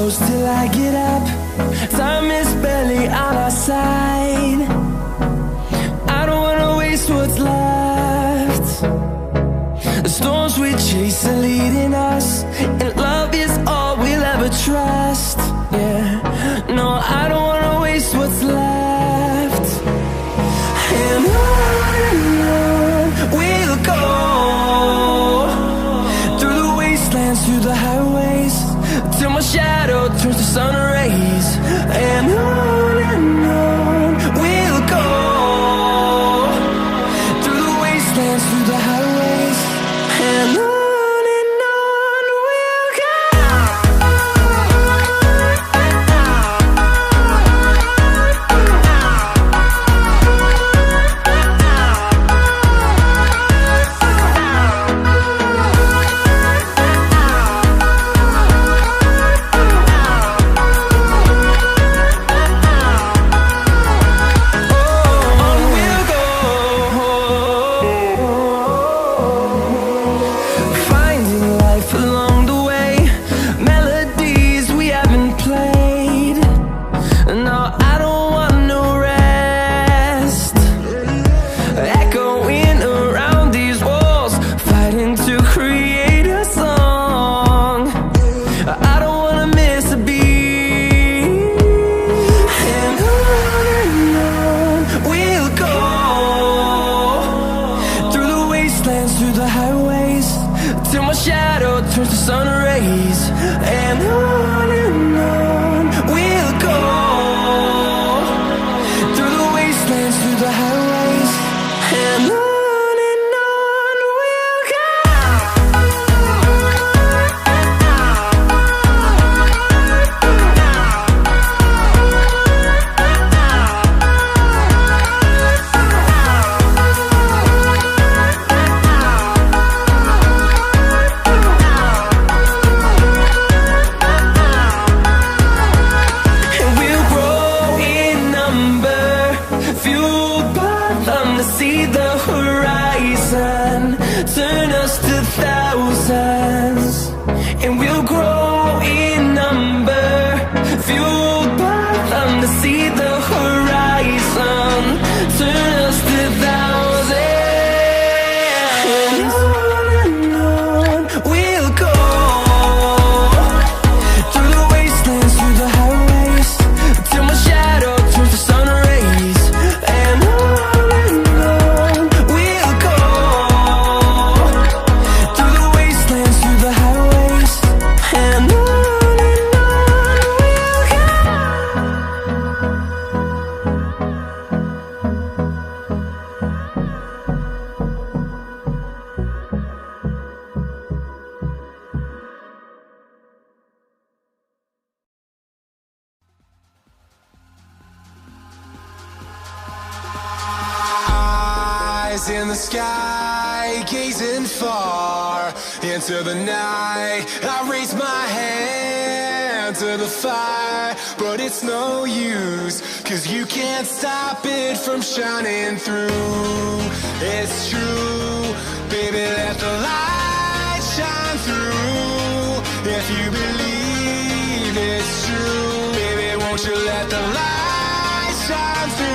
close till I get up. Time is barely on our side. I don't wanna waste what's left. The storms we chase are leading us, and love is all we'll ever trust. Yeah, no, I don't wanna waste what's left. And on we'll go, through the wastelands, through the highways, till my shadow turns to sun rays. And on we'll go, through the wastelands, through the highways, and on. Through the highways, till my shadow turns to sun rays. And on we'll go, through the wastelands, through the highways, and on we'll go. See the horizon, turn us to thousands, and we'll grow in number, fueled by them. To see the horizon, turn us to thousands, and on we'll go, through the wastelands, through the highways, till my shadow turns to sun rays. And in the sky, gazing far into the night, I raise my hand to the fire, but it's no use, 'cause you can't stop it from shining through. It's true, baby, let the light shine through. If you believe it's true, baby, won't you let the light shine through?